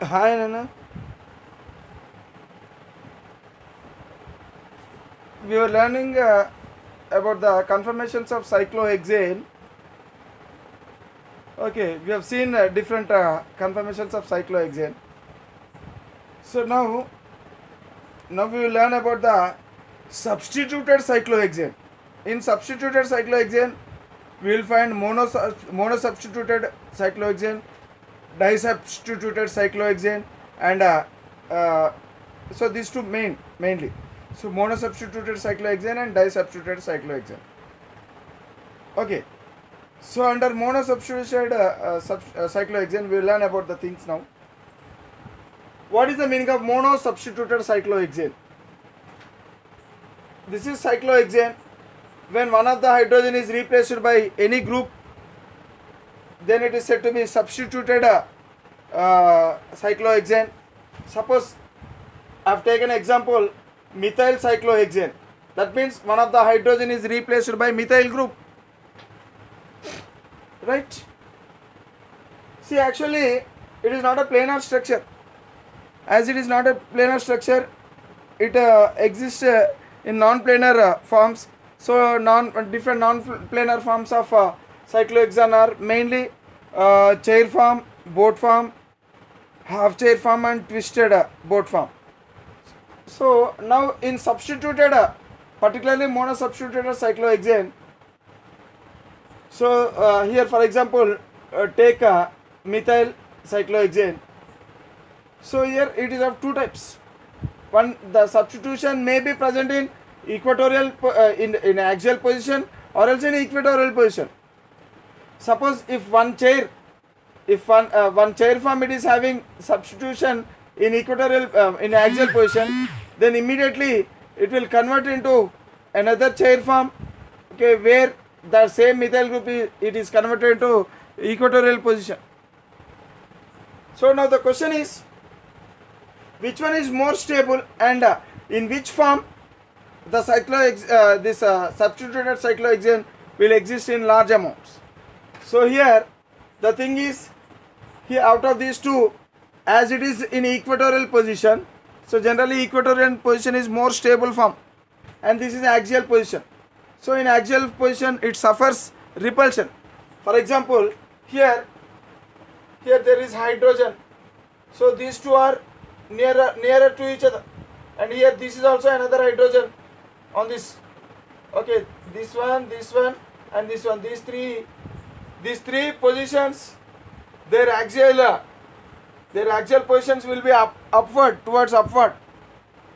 Hi Nana, we were learning about the conformations of cyclohexane. Okay, we have seen different conformations of cyclohexane. So now we will learn about the substituted cyclohexane. In substituted cyclohexane, we will find monosubstituted cyclohexane, disubstituted cyclohexane, and uh, so these two mainly. So monosubstituted cyclohexane and disubstituted cyclohexane. Okay. So under monosubstituted cyclohexane, we will learn about the things now. What is the meaning of monosubstituted cyclohexane? This is cyclohexane. When one of the hydrogen is replaced by any group, then it is said to be substituted cyclohexane. Suppose I have taken example methyl cyclohexane. That means one of the hydrogen is replaced by methyl group. Right? See, actually, it is not a planar structure. As it is not a planar structure, it exists in non-planar forms. So, different non-planar forms of cyclohexane are mainly chair form, boat form, half chair form, and twisted boat form. So, now in substituted, particularly monosubstituted cyclohexane. So here, for example, take methyl cyclohexane. So here it is of two types. One, the substitution may be present in equatorial in axial position or else in equatorial position. Suppose if one chair, if one chair form it is having substitution in equatorial in axial position, then immediately it will convert into another chair form. Okay, where the same methyl group it is converted into equatorial position. So now the question is, which one is more stable and in which form the substituted cyclohexane will exist in large amounts. So here the thing is, here out of these two, as it is in equatorial position, so generally equatorial position is more stable form, and this is axial position. So in axial position it suffers repulsion. For example, here there is hydrogen. So these two are nearer to each other, and here this is also another hydrogen on this. Okay, this one, and this one. These three positions, their axial positions will be upward, towards upward.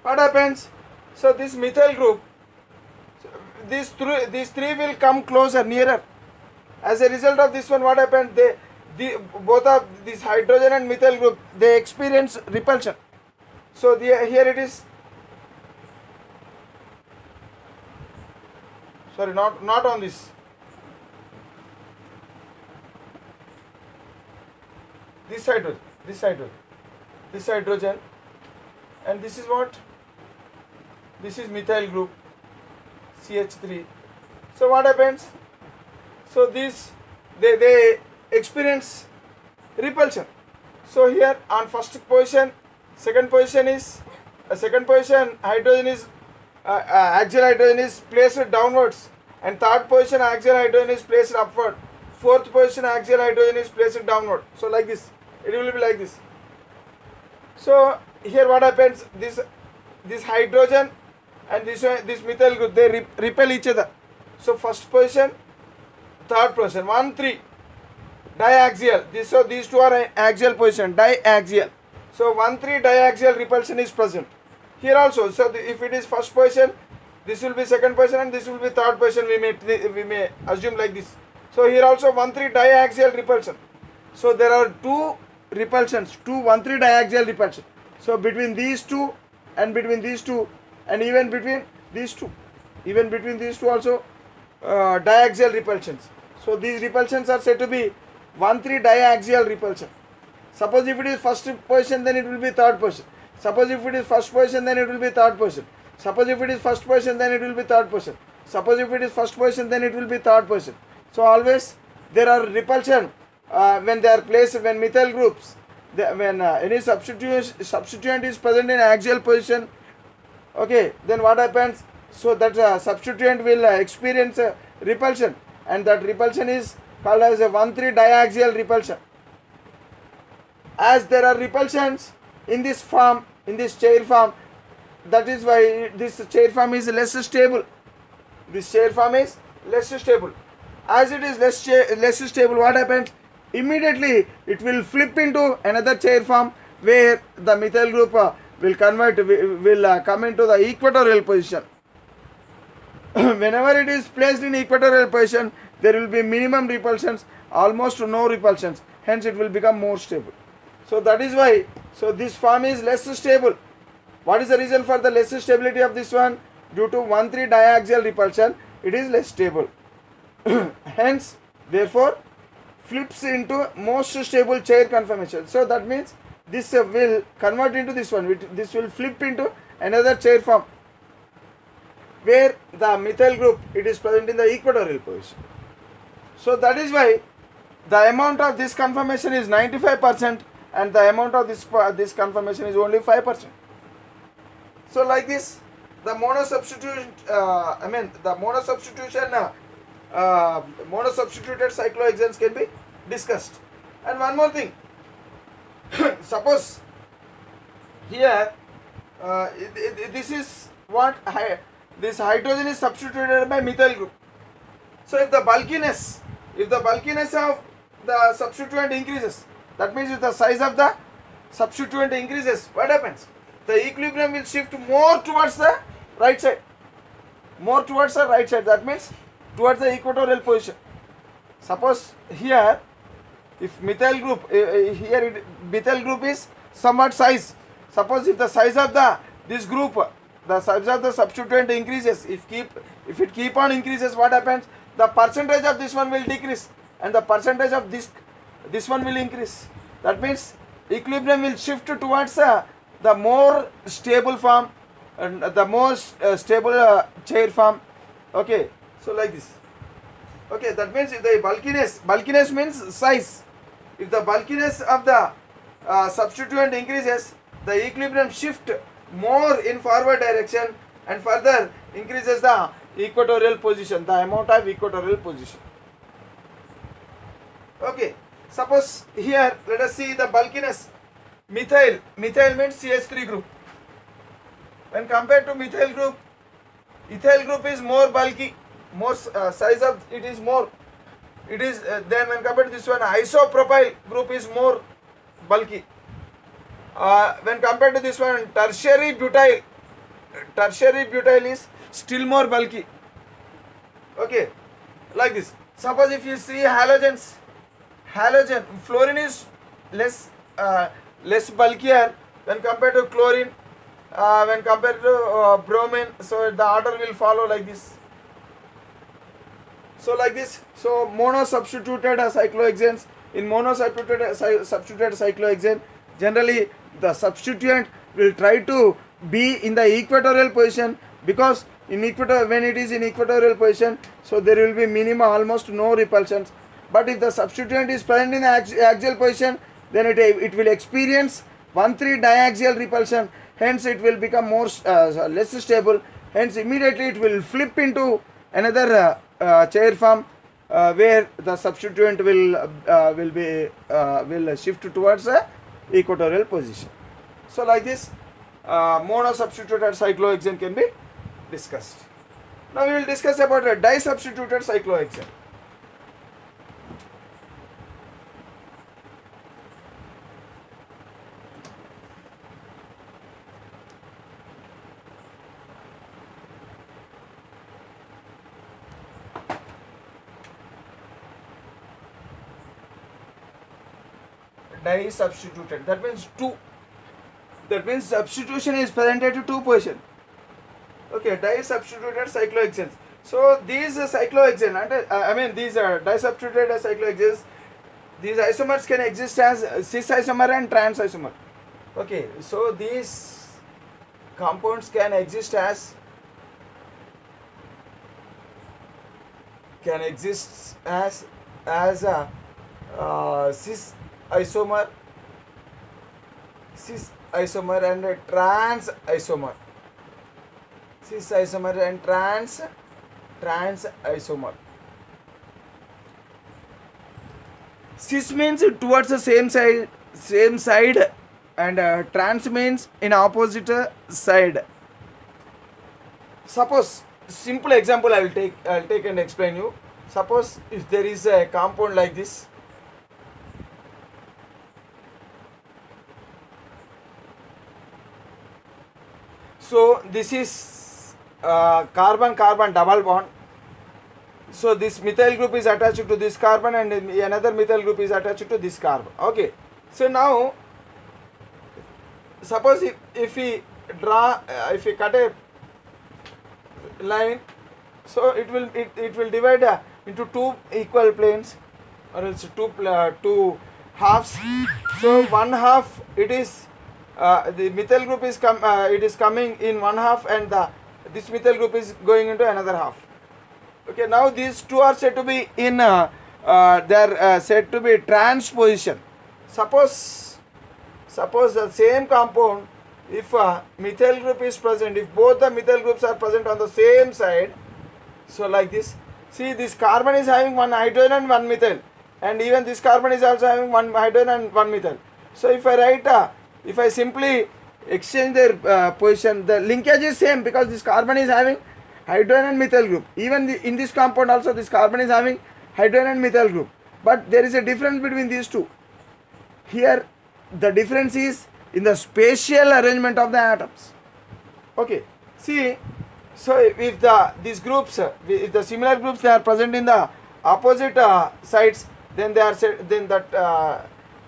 What happens? So this methyl group, these three will come closer, nearer. As a result of this one, what happened? Both of this hydrogen and methyl group, they experience repulsion. So here it is. Sorry, not on this. This hydrogen, and this is what? This is methyl group, CH3. So what happens? So this they experience repulsion. So here on first position, second position hydrogen is axial hydrogen is placed downwards, and third position axial hydrogen is placed upward. Fourth position axial hydrogen is placed downward. So like this, it will be like this. So here what happens? This hydrogen and this methyl group, they repel each other. So first position, third position, 1, 3, diaxial. So these two are axial position, diaxial. So 1, 3 diaxial repulsion is present. Here also, so if it is first position, this will be second position and this will be third position. We may assume like this. So here also 1, 3 diaxial repulsion. So there are two repulsions, 2, 1, 3 diaxial repulsion. So between these two and between these two, and even between these two also diaxial repulsions. So these repulsions are said to be 1, 3 diaxial repulsion. Suppose if it is first position, then it will be third position. Suppose if it is first position, then it will be third position. Suppose if it is first position, then it will be third position. Suppose if it is first position, then it will be third position. So always there are repulsion when they are placed, when methyl groups when any substituent is present in axial position, okay, then what happens? So that substituent will experience repulsion, and that repulsion is called as a 1,3 diaxial repulsion. As there are repulsions in this form, in this chair form, that is why this chair form is less stable. This chair form is less stable. As it is less stable, what happens? Immediately it will flip into another chair form where the methyl group will come into the equatorial position. Whenever it is placed in equatorial position, there will be minimum repulsions, almost no repulsions. Hence, it will become more stable. So that is why. So this form is less stable. What is the reason for the less stability of this one? Due to 1,3 diaxial repulsion, it is less stable. Hence, therefore, flips into most stable chair conformation. So that means this will convert into this one. This will flip into another chair form where the methyl group, it is present in the equatorial position. So that is why the amount of this conformation is 95% and the amount of this conformation is only 5%. So like this, the monosubstitution, monosubstituted cyclohexanes can be discussed. And one more thing, suppose here this is what this hydrogen is substituted by methyl group. So if the bulkiness of the substituent increases, that means if the size of the substituent increases, what happens? The equilibrium will shift more towards the right side. More towards the right side. That means towards the equatorial position. Suppose here, if methyl group methyl group is somewhat size. Suppose if the size of this group, the size of the substituent increases. If it keep on increases, what happens? The percentage of this one will decrease, and the percentage of this one will increase. That means equilibrium will shift towards the more stable form and the most stable chair form. Okay, so like this. Okay, that means if the bulkiness means size. If the bulkiness of the substituent increases, the equilibrium shift more in forward direction and further increases the equatorial position, the amount of equatorial position. Okay, suppose here let us see the bulkiness. Methyl means CH3 group. When compared to methyl group, ethyl group is more bulky, more size of it is more. It is then when compared to this one, isopropyl group is more bulky. When compared to this one, tertiary butyl is still more bulky. Okay, like this. Suppose if you see halogen, fluorine is less bulkier when compared to chlorine, when compared to bromine. So the order will follow like this. So like this. So monosubstituted cyclohexanes. In monosubstituted cyclohexane, generally the substituent will try to be in the equatorial position, because when it is in equatorial position, so there will be minimum, almost no repulsions. But if the substituent is present in the axial position, then it will experience 1,3 diaxial repulsion. Hence it will become more less stable. Hence immediately it will flip into another chair form where the substituent will shift towards the equatorial position. So like this, monosubstituted cyclohexane can be discussed. Now we will discuss about a disubstituted cyclohexane. Disubstituted, that means two. That means substitution is presented to two positions. Okay, disubstituted cyclohexanes. So these cyclohexane, these are disubstituted cyclohexanes. These isomers can exist as cis isomer and trans isomer. Okay, so these compounds can exist as a cis isomer cis isomer and trans isomer. Cis isomer and trans isomer. Cis means towards the same side, and trans means in opposite side. Suppose simple example I'll take and explain you. Suppose if there is a compound like this. So this is carbon double bond. So this methyl group is attached to this carbon and another methyl group is attached to this carbon. Okay. So now suppose if we draw if we cut a line, so it will divide into two equal planes, or else two halves. So one half it is the methyl group is it is coming in one half, and this methyl group is going into another half. Okay, now these two are said to be in they are said to be trans position. Suppose the same compound, if methyl group is present, if both the methyl groups are present on the same side, so like this, see this carbon is having one hydrogen and one methyl, and even this carbon is also having one hydrogen and one methyl. So if I write if I simply exchange their position, the linkage is same, because this carbon is having hydrogen and methyl group. Even in this compound also this carbon is having hydrogen and methyl group, but there is a difference between these two. Here the difference is in the spatial arrangement of the atoms. Okay, see, so if these groups, if the similar groups they are present in the opposite sides, then they are said, then that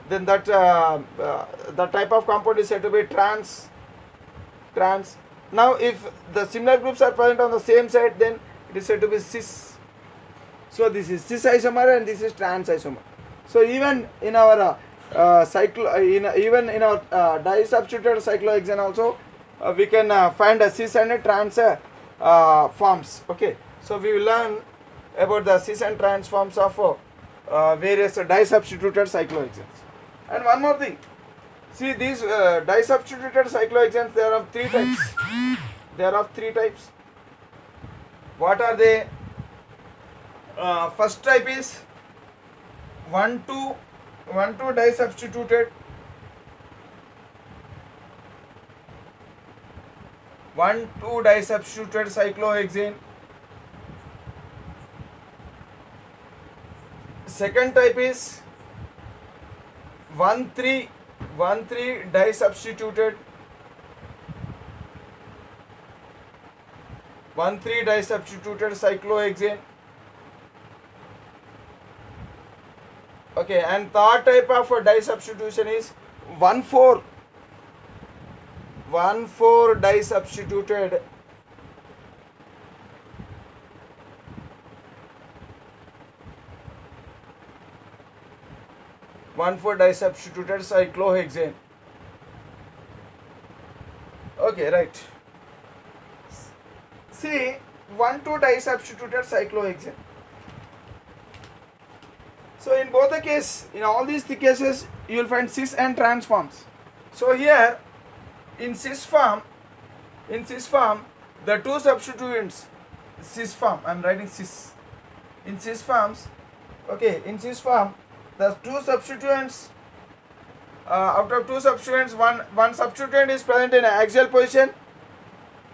the type of compound is said to be trans. Now if the similar groups are present on the same side, then it is said to be cis. So this is cis isomer and this is trans isomer. So even in our even in our disubstituted cyclohexane also we can find a cis and a trans forms. Okay, so we will learn about the cis and trans forms of various disubstituted cyclohexanes. And one more thing, see these disubstituted cyclohexanes, they are of three types. They are of three types. What are they? First type is 1,2 disubstituted, 1,2 disubstituted cyclohexane. Second type is 1,3 disubstituted, 1,3 disubstituted cyclohexane. Okay, and third type of disubstitution is 1,4 disubstituted, 1,4 disubstituted cyclohexane. Okay, right. See, 1,2 disubstituted cyclohexane. So in both the case, in all these cases, you will find cis and trans forms. So here, in cis form, the two substituents, cis form, I am writing cis. In cis forms, okay, in cis form, the two substituents, out of two substituents, one substituent is present in axial position.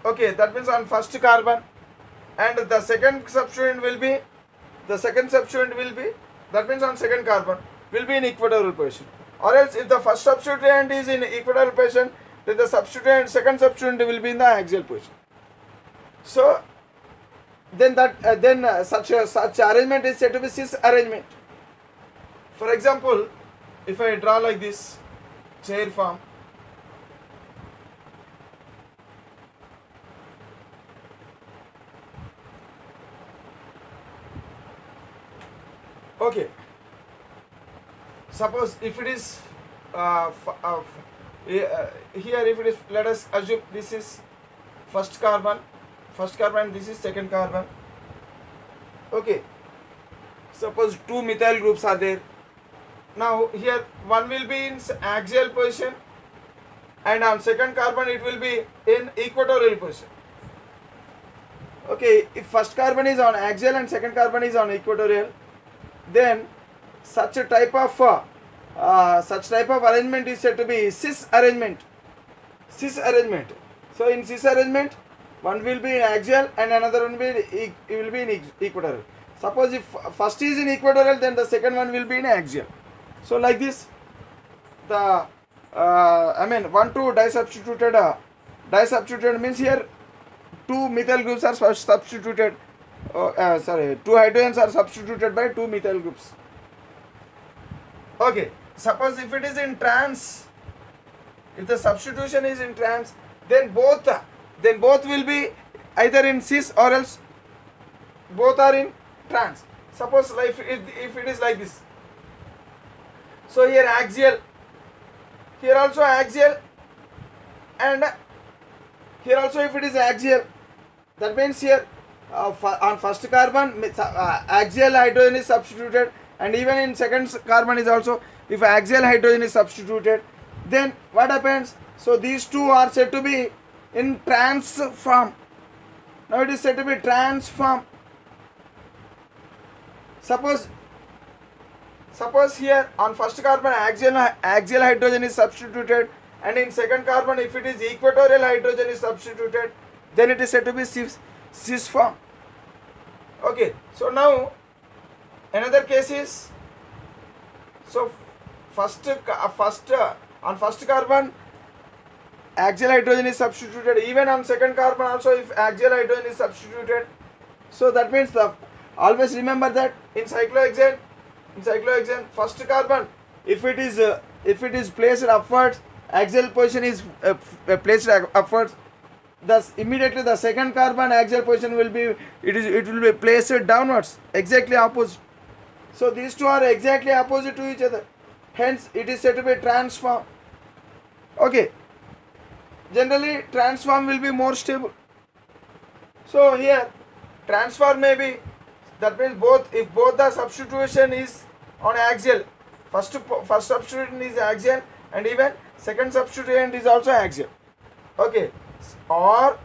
Okay, that means on first carbon, and the second substituent will be, that means on second carbon will be in equatorial position. Or else if the first substituent is in equatorial position, then the second substituent will be in the axial position. So then such arrangement is said to be cis arrangement. For example, if I draw like this chair form, okay, suppose if it is here, if it is, let us assume this is first carbon, this is second carbon. Okay, suppose two methyl groups are there. Now here one will be in axial position and on second carbon it will be in equatorial position. Okay, if first carbon is on axial and second carbon is on equatorial, then such a type of arrangement is said to be cis arrangement. Cis arrangement. So in cis arrangement, one will be in axial and another one will be in equatorial. Suppose if first is in equatorial, then the second one will be in axial. So like this, the 1,2 disubstituted means here 2 methyl groups are substituted. 2 hydrogens are substituted by 2 methyl groups. Okay, suppose if it is in trans, if the substitution is in trans, then both will be either in cis or else both are in trans. Suppose if it is like this. So here axial, here also axial, and here also if it is axial, that means here on first carbon axial hydrogen is substituted, and even in second carbon is also, if axial hydrogen is substituted, then what happens? So these two are said to be in trans form. Now it is said to be trans form. Suppose here on first carbon axial hydrogen is substituted, and in second carbon if it is equatorial hydrogen is substituted, then it is said to be cis form. Okay, so now another case is, so on first carbon axial hydrogen is substituted, even on second carbon also if axial hydrogen is substituted. So that means always remember that in cyclohexane first carbon if it is placed upwards, axial position is placed upwards, thus immediately the second carbon axial position will be placed downwards, exactly opposite. So these two are exactly opposite to each other, hence it is said to be transform. Okay, generally transform will be more stable. So here transform may be, that means if both the substitution is on axial, first substitution is axial and even second substituent is also axial. Okay, or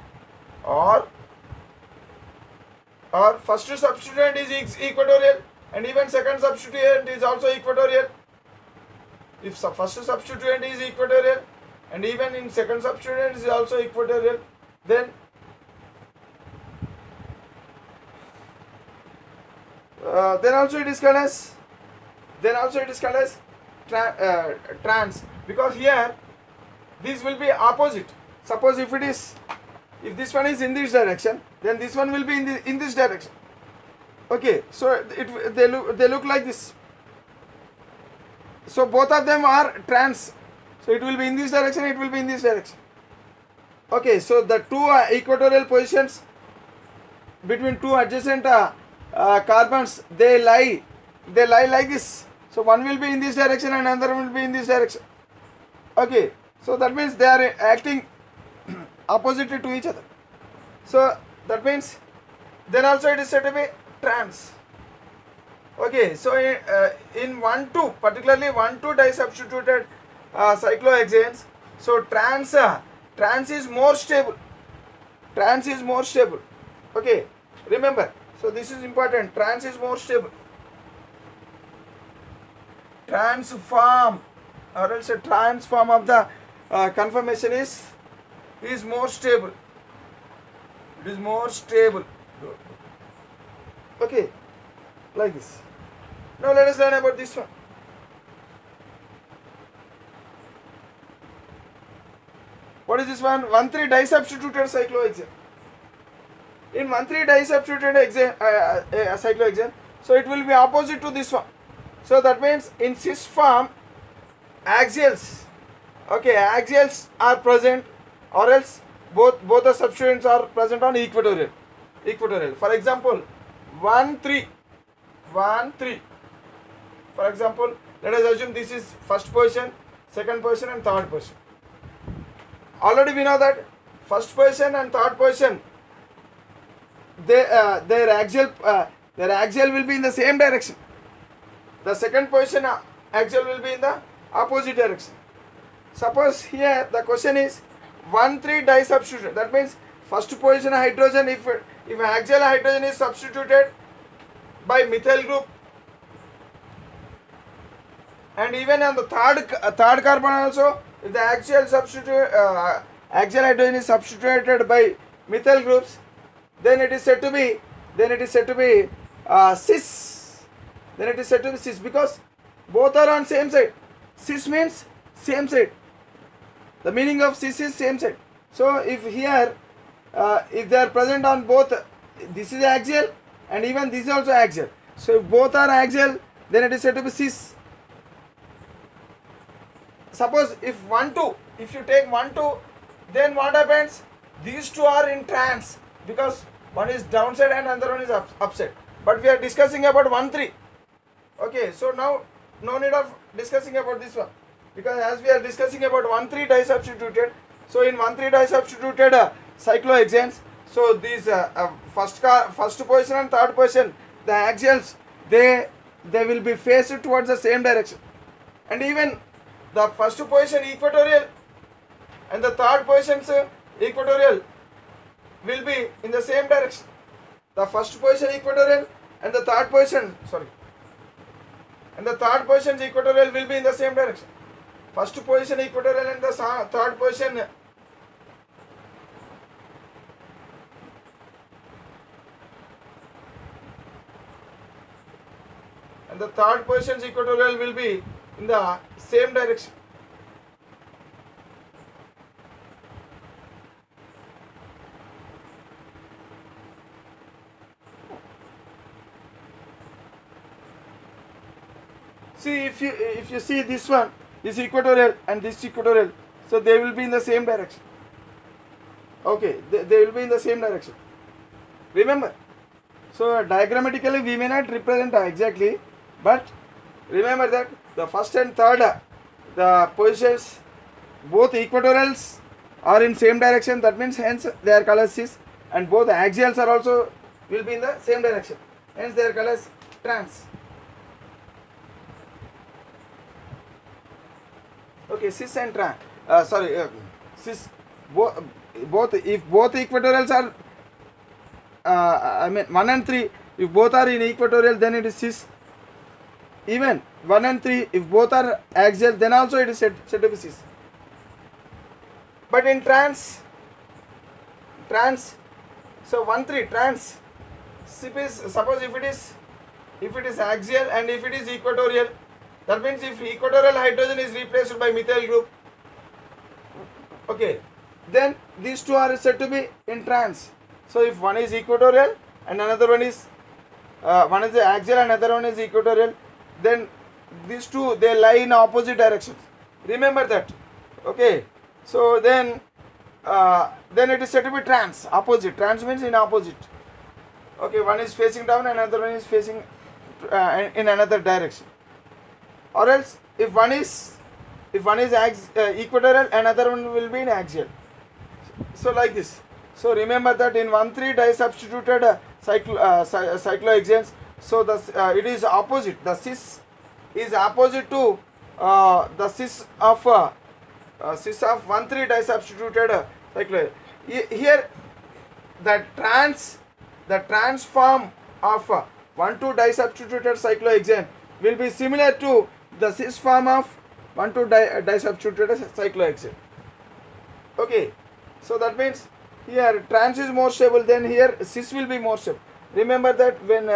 first substituent is equatorial and even second substituent is also equatorial. If first substituent is equatorial and even in second substituent is also equatorial, then also it is called as trans, because here this will be opposite. Suppose if this one is in this direction, then this one will be in this direction. Okay, so they look like this. So both of them are trans. So it will be in this direction, it will be in this direction. Okay, so the two equatorial positions between two adjacent carbons, they lie like this. So one will be in this direction and another will be in this direction. Okay, so that means they are acting opposite to each other. So that means then also it is said to be trans. Okay, so in 1,2, particularly 1,2 disubstituted cyclohexanes, so trans is more stable. Trans is more stable. Okay, remember. So this is important. Trans is more stable. Transform or else a transform of the conformation is more stable. It is more stable. Okay, like this. Now let us learn about this one. What is this one? 1,3 disubstituted cyclohexane. In 1,3 disubstituted cyclohexane, so it will be opposite to this one. So that means in cis form, axials, okay, axials are present, or else both the substituents are present on equatorial. For example, 1,3. For example, let us assume this is first position, second position, and third position. Already we know that first position and third position, their axial will be in the same direction. The second position axial will be in the opposite direction. Suppose here the question is 1,3 disubstituted. That means first position hydrogen, if axial hydrogen is substituted by methyl group, and even on the third carbon also, if the axial hydrogen is substituted by methyl groups, then it is said to be cis. Then it is said to be cis, because both are on same side. Cis means same side. The meaning of cis is same side. So if here if they are present on both, this is axial and even this is also axial. So if both are axial, then it is said to be cis. Suppose if you take 1 2, then what happens? These two are in trans, because one is downside and another one is upside. But we are discussing about 1 3. Okay, so now no need of discussing about this one, because as we are discussing about 1 3 disubstituted, so in 1 3 disubstituted cyclohexanes, so these first position and third position, the axials, they will be faced towards the same direction, and even the first position equatorial and the third position's equatorial will be in the same direction. The first position equatorial and the third position's equatorial will be in the same direction. First position equatorial and the third position equatorial will be in the same direction. See, if you see this one, this equatorial and this equatorial, so they will be in the same direction. Okay, they will be in the same direction. Remember, so diagrammatically we may not represent exactly, but remember that the first and third, the positions, both equatorials are in same direction. That means hence they are called as cis, and both axials are also will be in the same direction. Hence they are called as trans. Okay, cis and trans. Cis. Both if both equatorials are, I mean 1 and 3. If both are in equatorial, then it is cis. Even 1 and 3, if both are axial, then also it is said to be cis. But in trans, so 1 3 trans, suppose if it is axial and if it is equatorial, that means if equatorial hydrogen is replaced by methyl group, okay, then these two are said to be in trans. So if one is equatorial and another one is axial and another one is equatorial, then these two, they lie in opposite directions. Remember that. Okay, so then it is said to be trans, opposite. Trans means in opposite. Okay, one is facing down and another one is facing in another direction. Or else if one is equatorial, another one will be in axial. So like this. So remember that in 1 3 disubstituted cyclohexanes, so it is opposite. The cis is opposite to the cis of 1 3 disubstituted cyclohexane. Here the trans form of 1 2 disubstituted cyclohexane will be similar to the cis form of 1 2 disubstituted cyclohexane. Okay, so that means here trans is more stable, then here cis will be more stable. Remember that when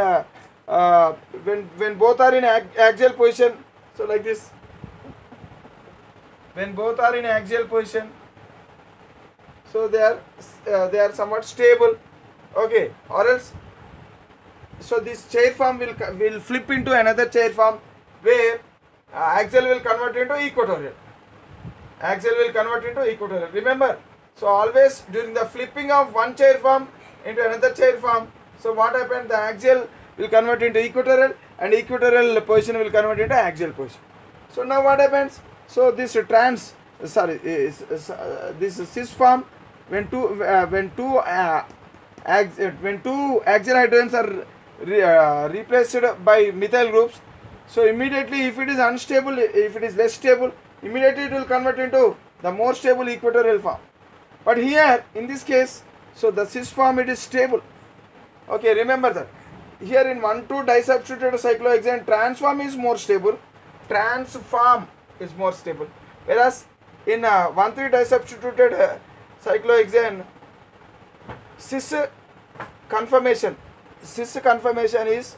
both are in axial position, so like this, when both are in axial position, so they are somewhat stable. Okay, or else, so this chair form will flip into another chair form where axial will convert into equatorial. Remember, so always during the flipping of one chair form into another chair form, so what happened? The axial will convert into equatorial and equatorial position will convert into axial position. So now what happens? So this this cis form, when two axial hydrogens are replaced by methyl groups, so immediately if it is unstable, if it is less stable, immediately it will convert into the more stable equatorial form. But here in this case, so the cis form it is stable. Okay, remember that. Here in 1,2 disubstituted cyclohexane, trans form is more stable. Trans form is more stable. Whereas in 1,3 disubstituted cyclohexane, cis conformation is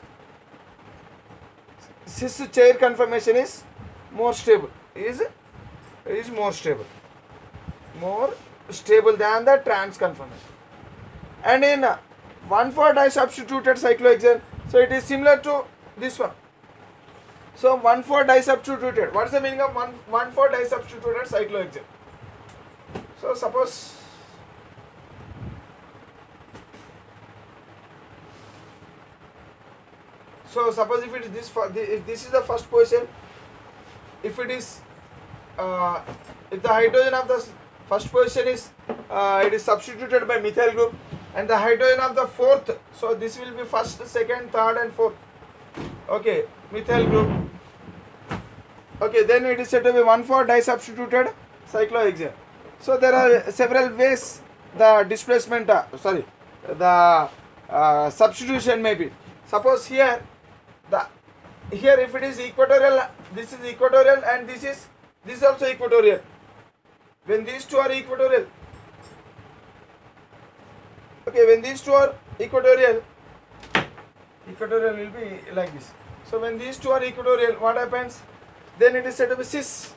cis chair conformation is more stable. Is more stable than the trans conformation. And in 1,4 disubstituted cyclohexane, so it is similar to this one. So 1,4 disubstituted. What is the meaning of 1,4 disubstituted cyclohexane? So suppose if it is this, if this is the first position, if it is if the hydrogen of the first position is it is substituted by methyl group, and the hydrogen of the fourth, so this will be first, second, third and fourth. Okay, methyl group. Okay, then it is said to be 1,4 disubstituted cyclohexane. So there are several ways the displacement, the substitution may be. Suppose here if it is equatorial, this is equatorial and this is also equatorial. When these two are equatorial, okay, when these two are equatorial will be like this. So when these two are equatorial, what happens? Then it is said to be cis.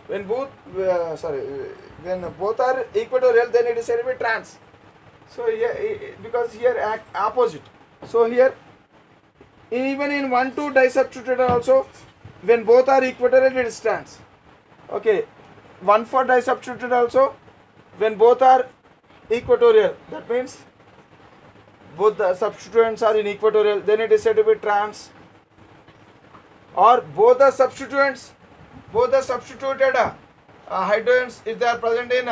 When both when both are equatorial, then it is said to be trans. So here, because here opposite. So here, even in 1,2 disubstituted also, when both are equatorial, it is trans. Okay, 1,4 disubstituted also, when both are equatorial, that means both the substituents are in equatorial, then it is said to be trans. Or both the substituted hydrogens, if they are present in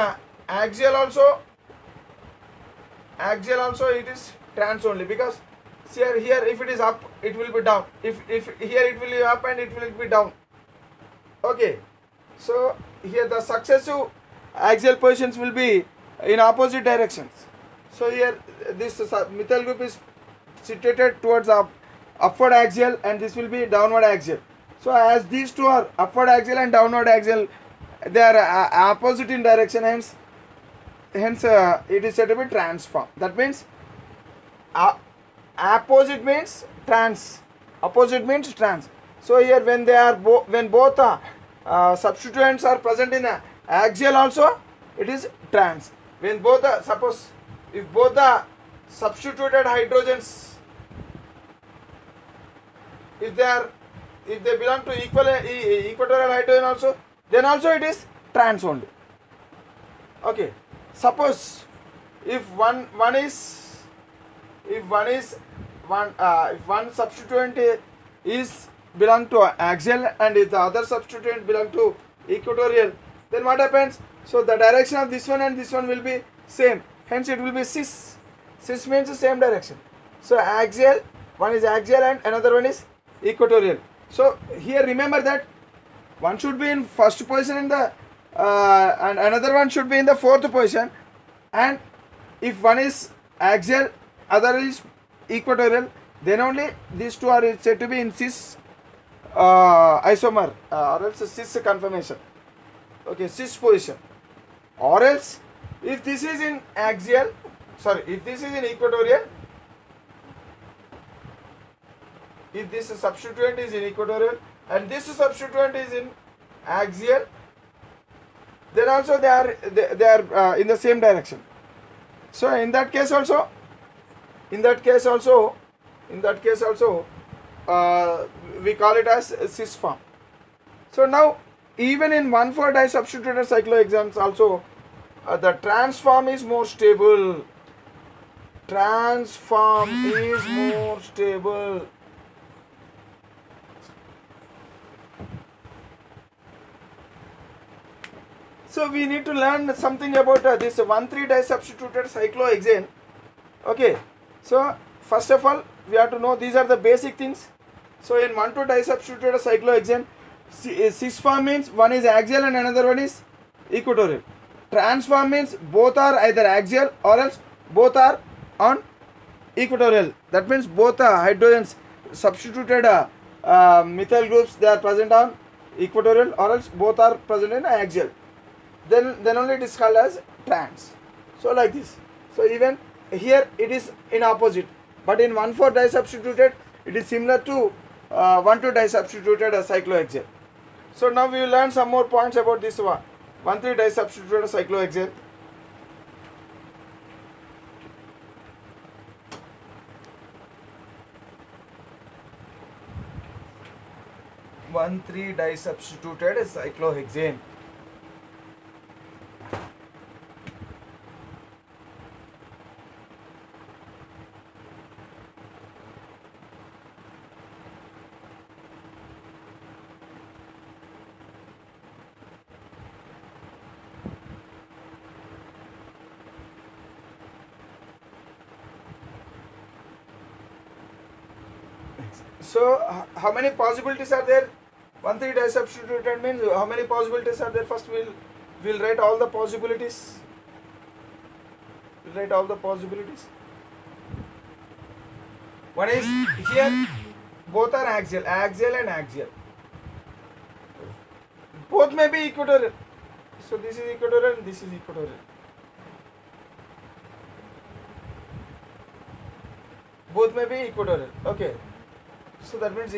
axial also, it is trans only, because here if it is up, it will be down. If here it will be up and it will be down. Okay, so here the successive axial positions will be in opposite directions. So here this methyl group is situated towards upward axial and this will be downward axial. So as these two are upward axial and downward axial, they are opposite in direction, hence it is said to be trans form. That means opposite means trans. So here when they are when both substituents are present in axial also, it is trans. When both suppose if both the substituted hydrogens, if they belong to equatorial hydrogen also, then also it is trans only. Okay, suppose if one substituent is belong to axial and if the other substituent belong to equatorial, then what happens? So the direction of this one and this one will be same, hence it will be cis. Cis means the same direction. So axial, one is axial and another one is equatorial. So here remember that one should be in first position in the and another one should be in the fourth position, and if one is axial, other is equatorial, then only these two are said to be in cis isomer or else cis conformation. Okay, cis position. Or else if this is in axial, if this is in equatorial, if this substituent is in equatorial and this substituent is in axial, then also they are in the same direction. So in that case also we call it as cis form. So now even in 1,4 disubstituted cyclohexanes also, the trans form is more stable. So we need to learn something about this 1,3 disubstituted cyclohexane. Okay, so first of all we have to know these are the basic things. So in 1,2 disubstituted cyclohexane, Cis form means one is axial and another one is equatorial. Trans form means both are either axial or else both are on equatorial. That means both hydrogens substituted methyl groups, they are present on equatorial or else both are present in axial. Then only it is called as trans. So like this. So even here it is in opposite, but in 1,4 disubstituted it is similar to 1,2 disubstituted cyclohexane. So now we will learn some more points about this 1,3 disubstituted cyclohexane. One 3 disubstituted cyclohexane. So how many possibilities are there? 1,3 disubstituted means how many possibilities are there? First we'll write all the possibilities. We'll write all the possibilities. One is here both are axial and axial. Both may be equatorial. So this is equatorial and this is equatorial. Both may be equatorial. Okay. So that means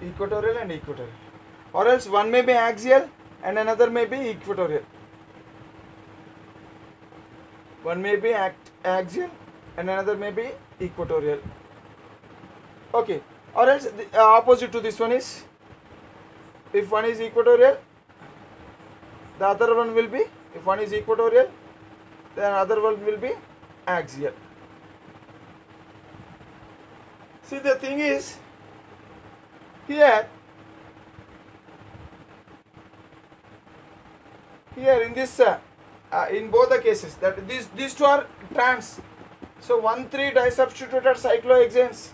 equatorial and equatorial. Or else one may be axial and another may be equatorial. One may be axial and another may be equatorial. Okay. Or else the opposite to this one is, if one is equatorial, the other one will be, if one is equatorial, then other one will be axial. See, the thing is, here in this in both the cases, that these two are trans. So 1,3 disubstituted cyclohexanes.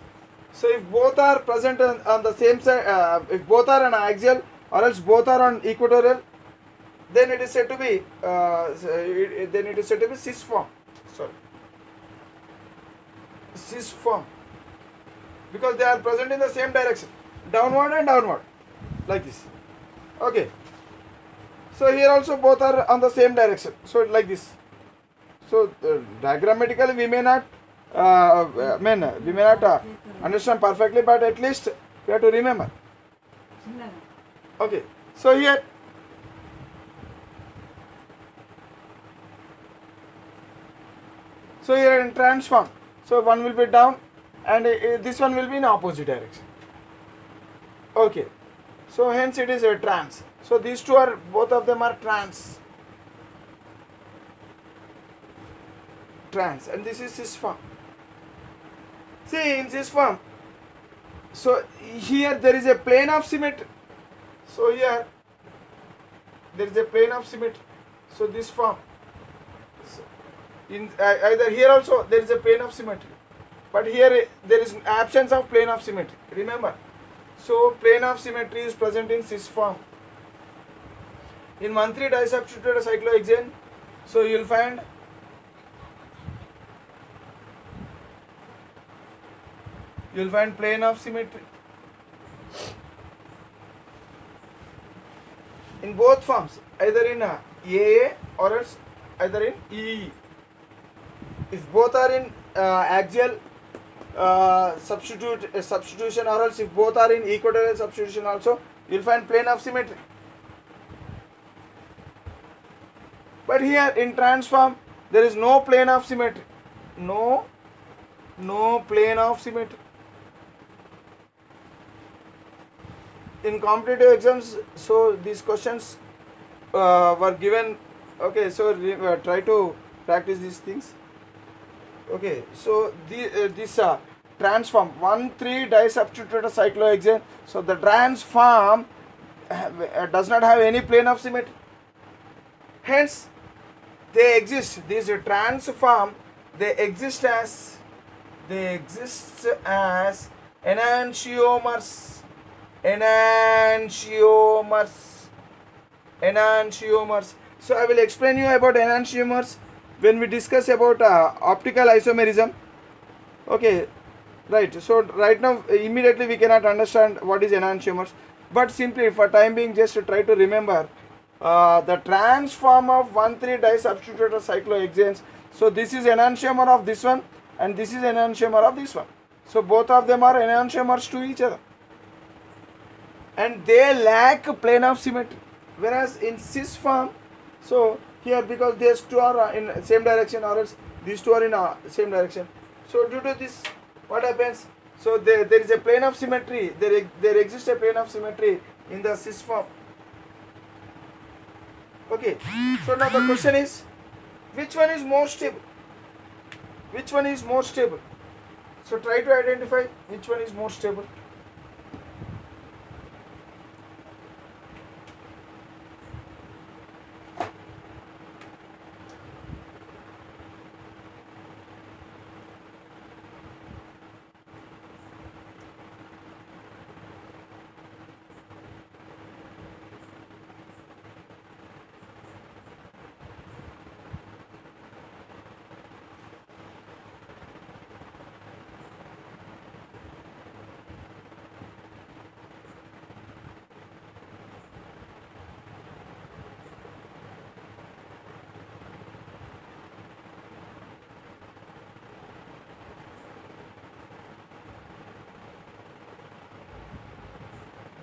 So if both are present on the same side, if both are on axial or else both are on equatorial, then it is said to be cis form. Sorry, cis form, because they are present in the same direction, downward and downward, like this. Okay. So here also both are on the same direction. So like this. So diagrammatically we may not understand perfectly, but at least we have to remember. Okay. So here in transform, so one will be down and this one will be in opposite direction. Okay. So hence it is a trans. So these two are, both of them are trans, and this is cis form. See, in cis form, so here there is a plane of symmetry. So here there is a plane of symmetry. So this form, so in either here also there is a plane of symmetry, but here there is absence of plane of symmetry. Remember, so plane of symmetry is present in cis form. In 1,3 disubstituted cyclohexane, so you will find plane of symmetry in both forms, either in AA or else either in EE. If both are in axial substitution, or else if both are in equatorial substitution also, you will find plane of symmetry. But here in transform there is no plane of symmetry. No plane of symmetry. In competitive exams, so these questions were given. Okay, so try to practice these things. Okay, so this transform 1,3 disubstituted cyclohexane. So the transform does not have any plane of symmetry. Hence, they exist. These transform, they exist as enantiomers. enantiomers. Enantiomers. So I will explain you about enantiomers when we discuss about optical isomerism. Okay, right. So right now immediately we cannot understand what is enantiomers, but simply for time being just try to remember the transform of 1,3-disubstituted cyclohexanes. So this is enantiomer of this one and this is enantiomer of this one. So both of them are enantiomers to each other and they lack plane of symmetry, whereas in cis form, so here because these two are in same direction or else these two are in same direction, so due to this what happens, so there is a plane of symmetry, there exists a plane of symmetry in the cis form. Okay, so now the question is, which one is more stable? Which one is more stable? So try to identify which one is more stable.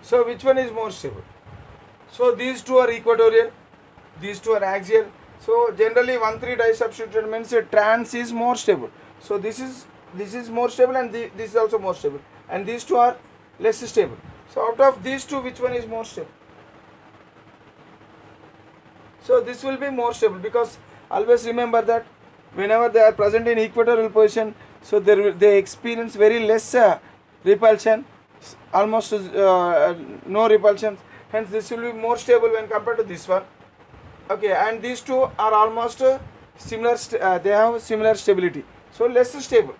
So which one is more stable? So these two are equatorial, these two are axial. So generally 1,3-disubstituted means trans is more stable. So this is more stable and this is also more stable, and these two are less stable. So out of these two, which one is more stable? So this will be more stable, because always remember that whenever they are present in equatorial position, so they experience very less repulsion, almost no repulsion. Hence this will be more stable when compared to this one. Okay, and these two are almost similar, they have similar stability, so less stable.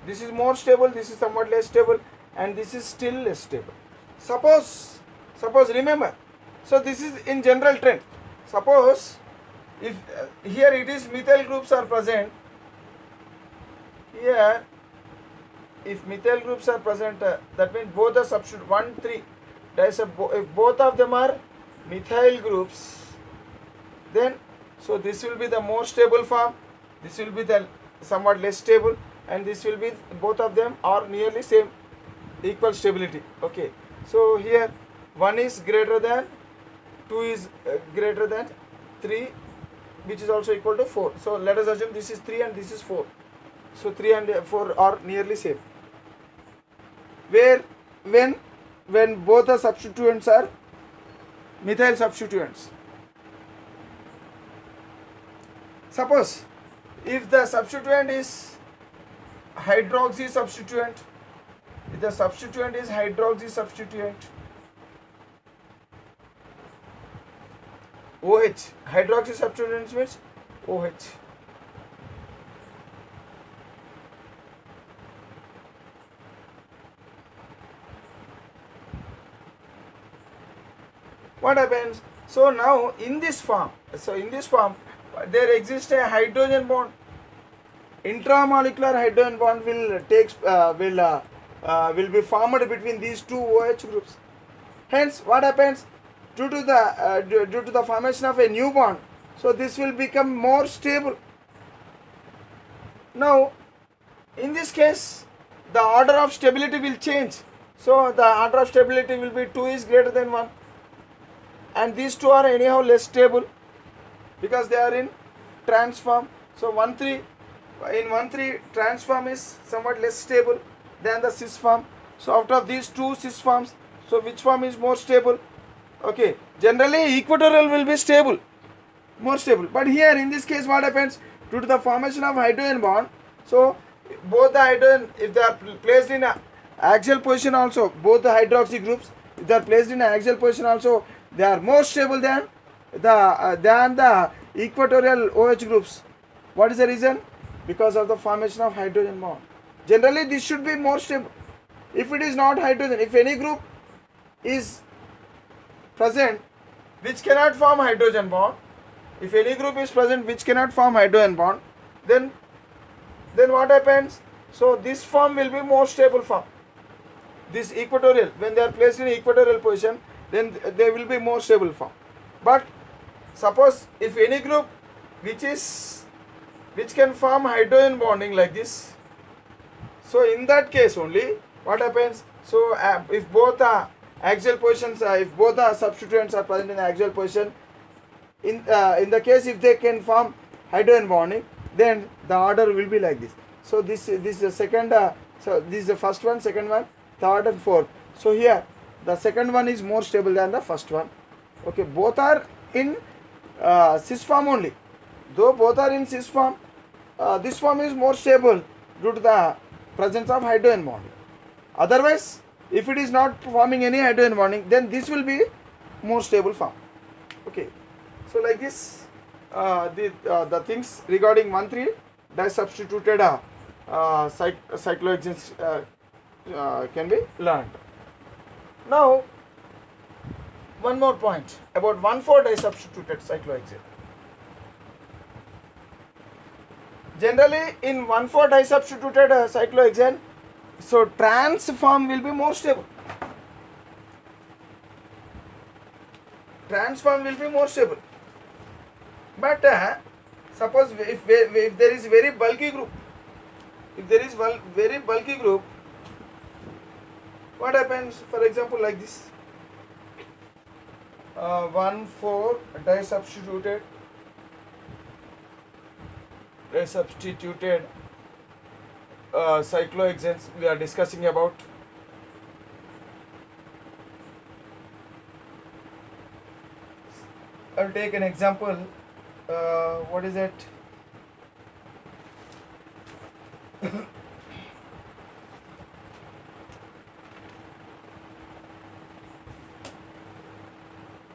This is more stable, this is somewhat less stable, and this is still less stable. Suppose remember, so this is in general trend. Suppose if here it is methyl groups are present, here if methyl groups are present, that means both are substitute 1,3 if both of them are methyl groups, then so this will be the more stable form, this will be the somewhat less stable, and this will be, both of them are nearly same, equal stability. Okay, so here 1 is greater than 2 is greater than 3, which is also equal to 4. So let us assume this is 3 and this is 4. So 3 and 4 are nearly same. Where when both the substituents are methyl substituents. Suppose if the substituent is hydroxy substituent, if the substituent is hydroxy substituent, OH, hydroxy substituents means OH. What happens? So now in this form, there exists a hydrogen bond. Intramolecular hydrogen bond will be formed between these two OH groups. Hence, what happens? Due to the formation of a new bond, so this will become more stable. Now, in this case, the order of stability will change. So the order of stability will be 2 is greater than 1, and these two are anyhow less stable because they are in trans form. So 1,3 in 1,3 trans form is somewhat less stable than the cis form. So out of these two cis forms, so which form is more stable? Okay, generally equatorial will be stable, more stable, but here in this case what happens? Due to the formation of hydrogen bond, so both the hydrogen, if they are placed in a axial position also, both the hydroxy groups, if they are placed in an axial position also, they are more stable than the equatorial OH groups. What is the reason? Because of the formation of hydrogen bond. Generally this should be more stable. If it is not hydrogen, if any group is present which cannot form hydrogen bond, if any group is present which cannot form hydrogen bond, then what happens? So this form will be more stable form. This equatorial, when they are placed in equatorial position, then they will be more stable form. But suppose if any group which can form hydrogen bonding like this, so in that case only what happens? So if both are axial positions, if both the substituents are present in the axial position, in the case if they can form hydrogen bonding, then the order will be like this. So this is the second, so this is the first one, second one, third and fourth. So here the second one is more stable than the first one. Okay, both are in cis form only. Though both are in cis form, this form is more stable due to the presence of hydrogen bonding. Otherwise, if it is not forming any hydrogen bonding, then this will be more stable form. Okay, so like this, the things regarding 1,3 disubstituted cyclohexanes can be learned. Now, one more point about 1,4 disubstituted cyclohexane. Generally, in 1,4 disubstituted cyclohexane, so trans form will be more stable. Trans form will be more stable. But suppose if there is very bulky group, very bulky group, what happens? For example, like this, 1,4 disubstituted cyclohexanes we are discussing about. I'll take an example. What is it?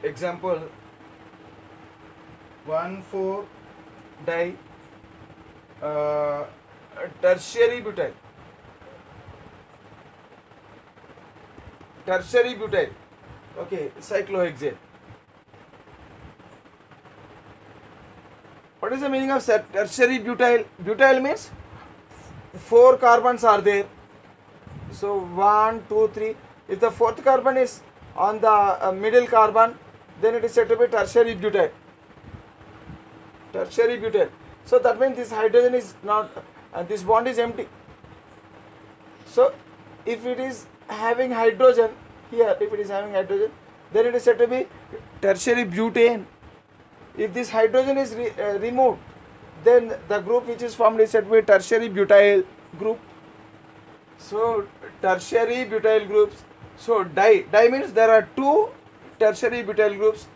Example 1,4 di tertiary butyl. Okay, cyclohexane. What is the meaning of tertiary butyl? Butyl means 4 carbons are there. So 1, 2, 3. If the fourth carbon is on the middle carbon, then it is said to be tertiary butyl. So that means this hydrogen is not, this bond is empty. So if it is having hydrogen here, then it is said to be tertiary butane. If this hydrogen is removed, then the group which is formed is said to be tertiary butyl group. So tertiary butyl groups. So di means there are 2 tertiary butyl groups,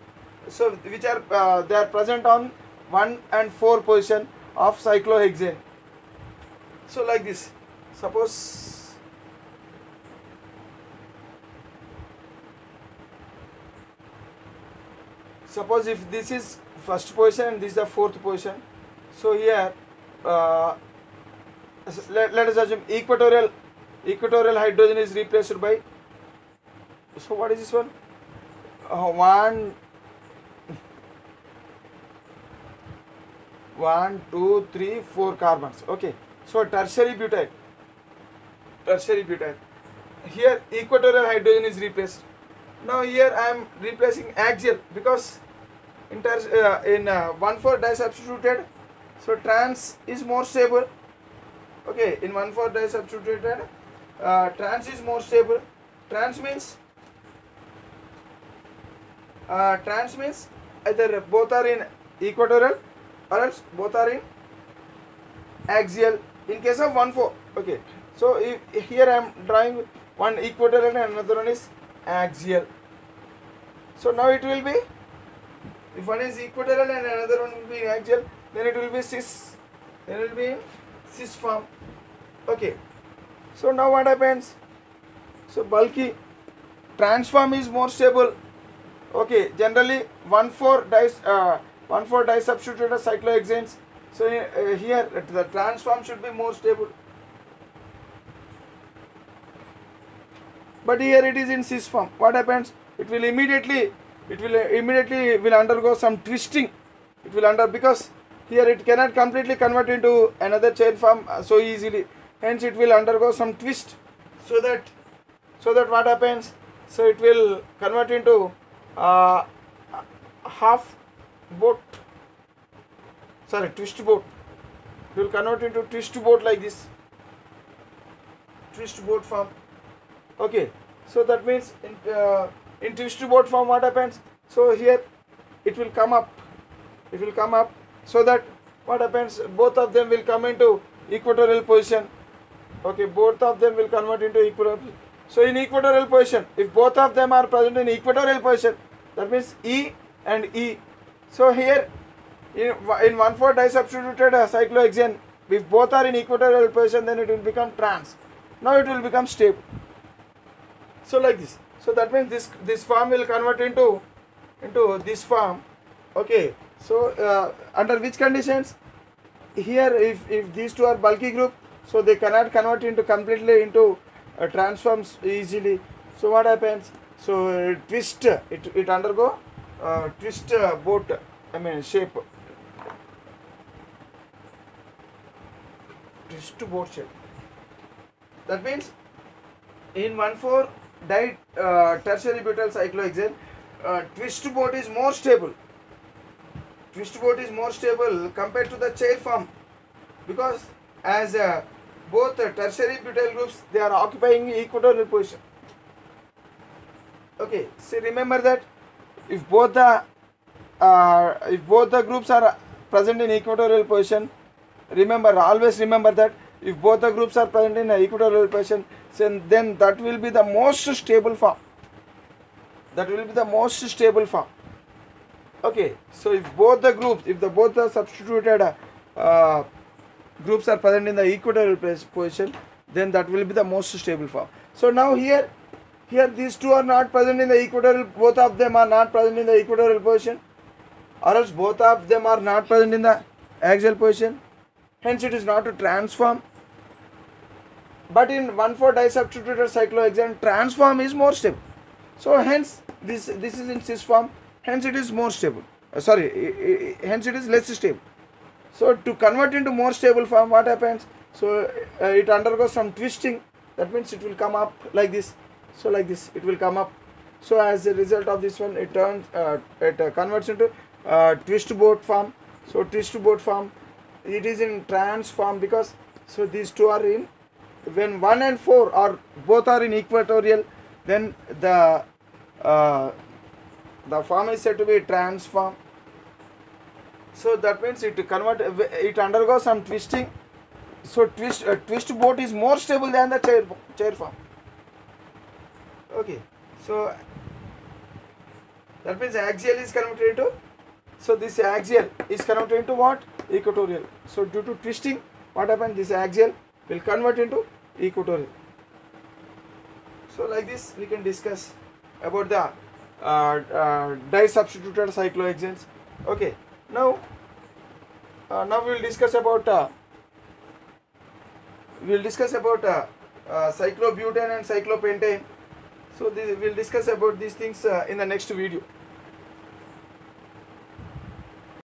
so which are they are present on 1 and 4 position of cyclohexane. So like this, suppose if this is first position and this is the fourth position, so here let us assume equatorial hydrogen is replaced by, so what is this one? 1, 2, 3, 4 carbons. Okay, so tertiary butyl. Here equatorial hydrogen is replaced. Now here I am replacing axial, because in 1,4 disubstituted, so trans is more stable. Okay, in 1,4 disubstituted, trans is more stable. Trans means either both are in equatorial or else both are in axial. In case of 1,4, okay, so if here I am drawing one equatorial and another one is axial. So now it will be, if one is equatorial and another one will be in axial, then it will be cis. Then it will be in cis form. Okay, so now what happens? So bulky trans form is more stable. Okay, generally 1,4 disubstituted cyclohexanes. So here the trans form should be more stable. but here it is in cis form. What happens? It will immediately will undergo some twisting. It will because here it cannot completely convert into another chain form so easily. Hence it will undergo some twist, so that what happens? So it will convert into half boat. Sorry, twist boat. It will convert into twist boat like this. Twist boat form. Okay. So that means in twist boat form, what happens? So here it will come up. It will come up, so that what happens? Both of them will come into equatorial position. Okay, both of them will convert into equatorial. So in equatorial position, if both of them are present in equatorial position, that means E and E. So here in 1,4 disubstituted cyclohexane, if both are in equatorial position, then it will become trans. Now it will become stable. So like this. So that means this form will convert into this form. Okay. So under which conditions? Here if these two are bulky group, so they cannot convert into completely into transforms easily. So what happens? So twist, it undergo twist boat, I mean shape, twist boat shape. That means in 1,4 tertiary butyl cyclohexane, twist boat is more stable. Twist boat is more stable compared to the chair form, because as both tertiary butyl groups, they are occupying equatorial position. Okay, so remember that if both the groups are present in equatorial position, always remember that if both the groups are present in equatorial position, then that will be the most stable form. That will be the most stable form. Okay, so if both the substituted groups are present in the equatorial position, then that will be the most stable form. So now here these two are not present in the equatorial, both of them are not present in the equatorial position, or else both of them are not present in the axial position. Hence it is not a transform. But in 1,4 disubstituted cyclohexane, transform is more stable. So hence this is in cis form. Hence it is more stable. Hence it is less stable. So to convert into more stable form, what happens? So it undergoes some twisting. That means it will come up like this. So like this, it will come up. So as a result of this one, it converts into twist boat form. So twist boat form, it is in trans form, because so these two are in, when 1 and 4 are both are in equatorial, then the form is said to be trans form. So that means it undergoes some twisting. So twist boat is more stable than the chair form. Okay, so that means axial is converted into, so this axial is converted into what? Equatorial. So due to twisting, what happens? This axial will convert into equatorial. So like this we can discuss about the disubstituted cyclohexanes. Okay, now we will discuss about cyclobutane and cyclopentane. So we will discuss about these things in the next video.